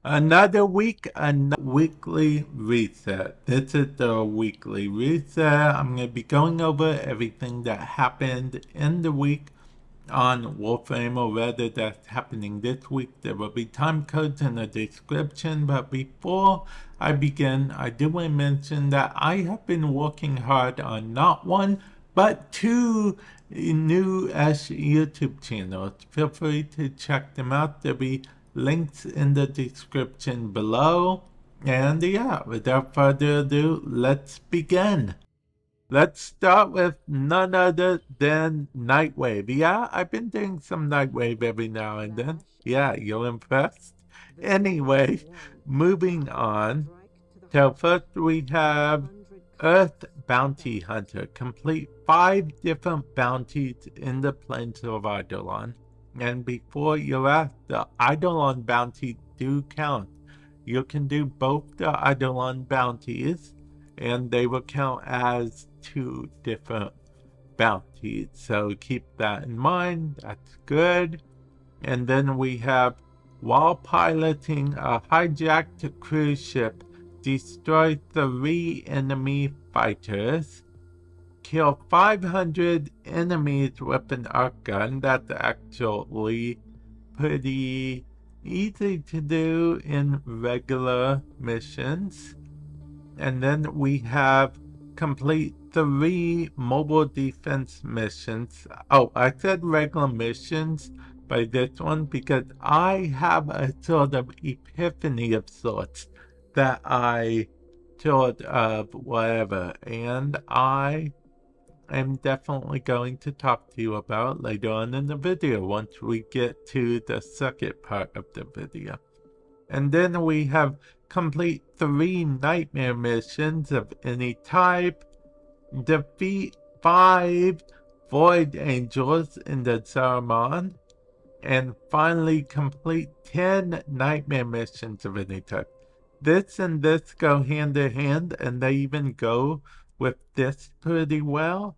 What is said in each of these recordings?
Another week, another weekly reset. This is the weekly reset. I'm going to be going over everything that happened in the week on Warframe, or rather that's happening this week. There will be time codes in the description, but before I begin, I do want to mention that I have been working hard on not one, but two new-ish YouTube channels. Feel free to check them out. There'll be links in the description below. And yeah, without further ado, let's begin. Let's start with none other than Nightwave. Yeah, I've been doing some Nightwave every now and then. Yeah, you're impressed? Anyway, moving on. So first we have Earth Bounty Hunter. Complete 5 different bounties in the Plains of Eidolon. And before you ask, the Eidolon bounty do count. You can do both the Eidolon bounties, and they will count as 2 different bounties. So keep that in mind. That's good. And then we have, while piloting a hijacked cruise ship, destroy 3 enemy fighters, kill 500 enemies with an arc gun. That's actually pretty easy to do in regular missions. And then we have complete 3 mobile defense missions. Oh, I said regular missions by this one because I have a sort of epiphany of sorts that I thought of whatever, and I am definitely going to talk to you about later on in the video once we get to the second part of the video. And then we have complete 3 nightmare missions of any type, defeat 5 void angels in the Zariman, and finally complete 10 nightmare missions of any type. This and this go hand in hand, and they even go with this pretty well.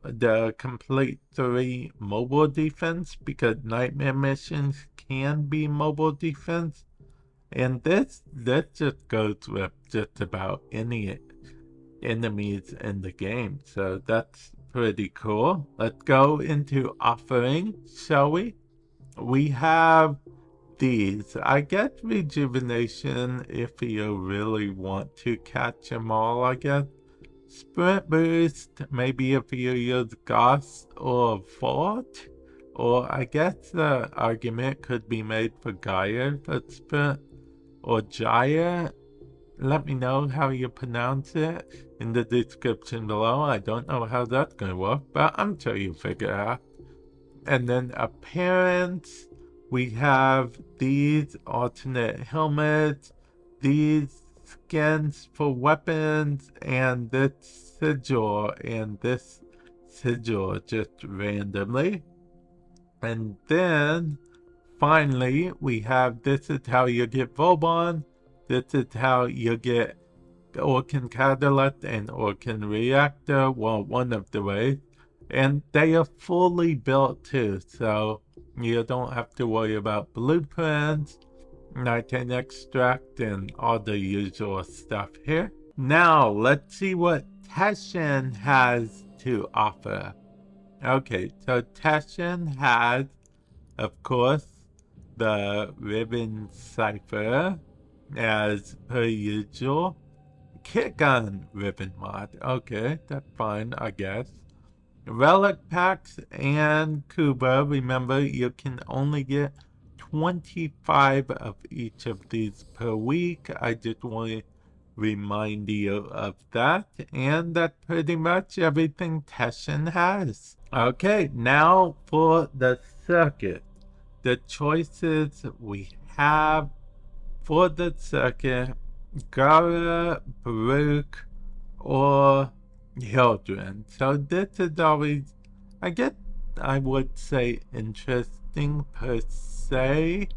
The complete 3 mobile defense, because nightmare missions can be mobile defense. And this just goes with just about any enemies in the game. So that's pretty cool. Let's go into offering, shall we? We have these. I guess rejuvenation if you really want to catch them all, I guess. Sprint boost, maybe if you use Ghost or Fort. Or I guess the argument could be made for Gaia for sprint. Or Jaya. Let me know how you pronounce it in the description below. I don't know how that's going to work, but I'm sure you'll figure it out. And then appearance, we have these alternate helmets, these skins for weapons, and this sigil, and this sigil just randomly. And then finally, we have, this is how you get Vauban, this is how you get Orkan Catalyst and Orkan Reactor, well, one of the ways. And they are fully built too, so you don't have to worry about blueprints, nitrogen extract, and all the usual stuff here. Now, let's see what Teshin has to offer. Okay, so Teshin has, of course, the Ribbon Cipher, as per usual. Kit Gun Ribbon mod. Okay, that's fine, I guess. Relic packs and Kuba. Remember, you can only get 25 of each of these per week. I just want to remind you of that. And that's pretty much everything Teshin has. Okay, now for the circuit. The choices we have for the circuit: Gara, Baruch, or Hildren. So this is always, I guess I would say, interesting per se.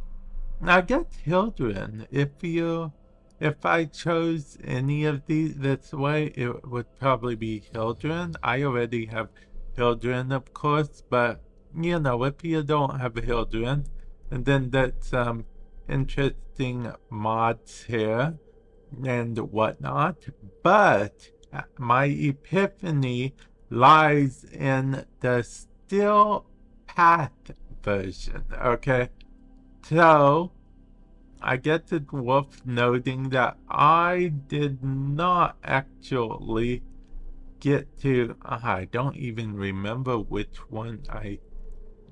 I guess Hildren, if I chose any of these this way, it would probably be Hildren. I already have Hildren, of course, but you know, if you don't have Hildren, and then that's interesting mods here and whatnot, but my epiphany lies in the still path version, okay? So, I get to Wolf noting that I did not actually get to, I don't even remember which one I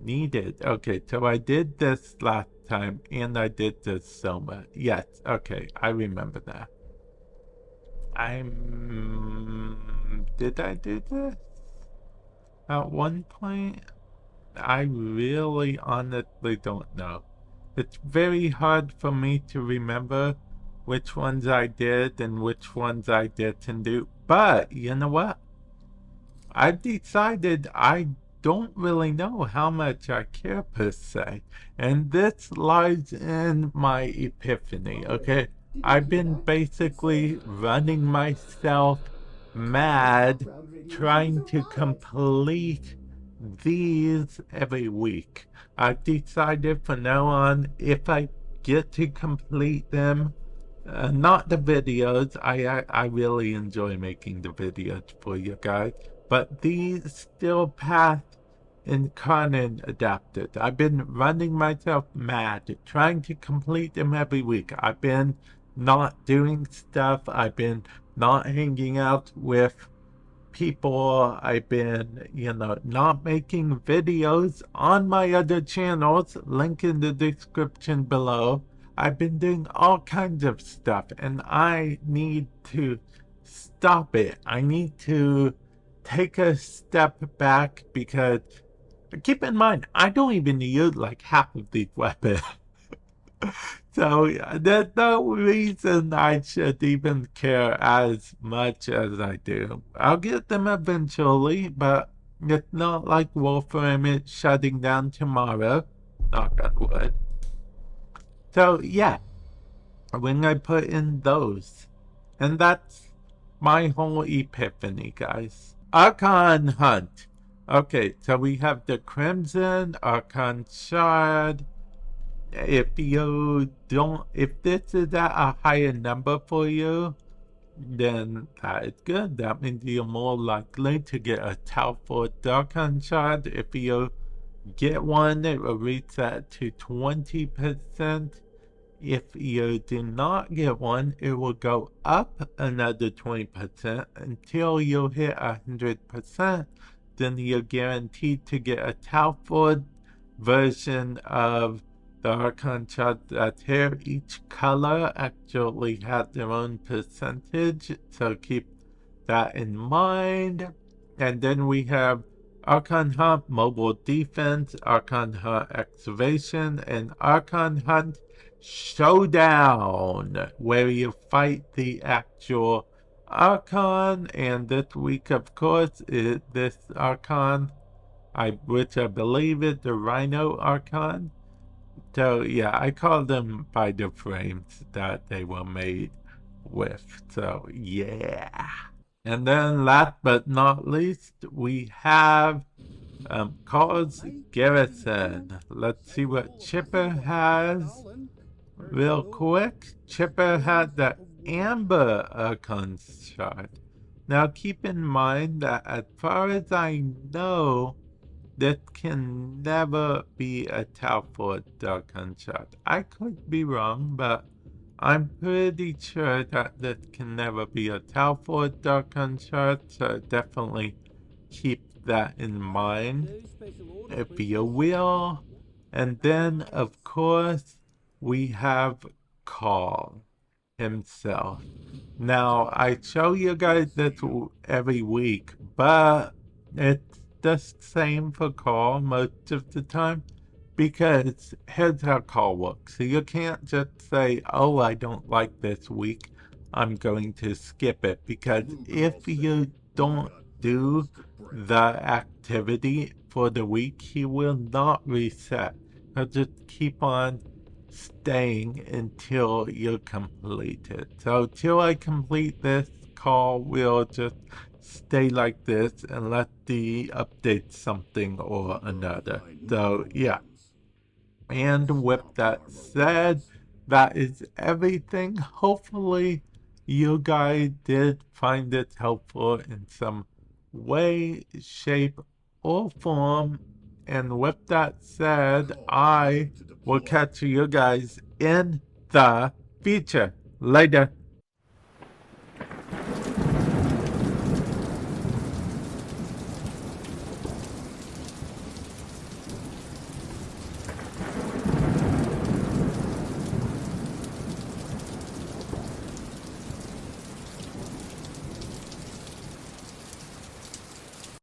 needed. Okay, so I did this last time and I did the Soma. Yes, okay, I remember that. Did I do this? At one point? I really honestly don't know. It's very hard for me to remember which ones I did and which ones I didn't do. But you know what? I've decided I don't really know how much I care per se. And this lies in my epiphany, okay? I've been basically running myself mad trying to complete these every week. I've decided from now on, if I get to complete them, not the videos. I really enjoy making the videos for you guys. But these still path Incarnon adapted. I've been running myself mad, trying to complete them every week. I've been not doing stuff. I've been not hanging out with people. I've been, not making videos on my other channels. Link in the description below. I've been doing all kinds of stuff and I need to stop it. I need to take a step back because keep in mind, I don't even use like half of these weapons. So there's no reason I should even care as much as I do. I'll get them eventually, but it's not like Warframe is shutting down tomorrow. Knock on wood. So yeah, when I put in those, and that's my whole epiphany, guys. Archon Hunt. Okay, so we have the Crimson, Archon Shard. If this is at a higher number for you, then that is good. That means you're more likely to get a Tau for Archon Shard. If you get one, it will reset to 20%. If you do not get one, it will go up another 20% until you hit 100%. Then you're guaranteed to get a Tau for version of the Archon chart that's here. Each color actually has their own percentage, so keep that in mind. And then we have Archon Hunt Mobile Defense, Archon Hunt Excavation, and Archon Hunt Showdown, where you fight the actual Archon. And this week, of course, is this Archon, which I believe is the Rhino Archon. So yeah, I call them by the frames that they were made with. So yeah. And then last but not least, we have Kahl's Garrison. Let's see what Chipper has real quick. Chipper had the Amber Archon shard. Now keep in mind that as far as I know, this can never be a Tau for Archon shard. I could be wrong, but I'm pretty sure that this can never be a Tau for Archon shard, so definitely keep that in mind, if you will. And then, of course, we have Kahl himself. Now, I show you guys this every week, but it's the same for Kahl most of the time, because here's how Kahl works. So you can't just say, oh, I don't like this week, I'm going to skip it, because if you don't do the activity for the week, he will not reset. He'll just keep on staying until you complete it. So till I complete this, Kahl will just stay like this unless the update something or another. So yeah. And with that said, that is everything. Hopefully, you guys did find it helpful in some way, shape, or form. And with that said, I will catch you guys in the future. Later.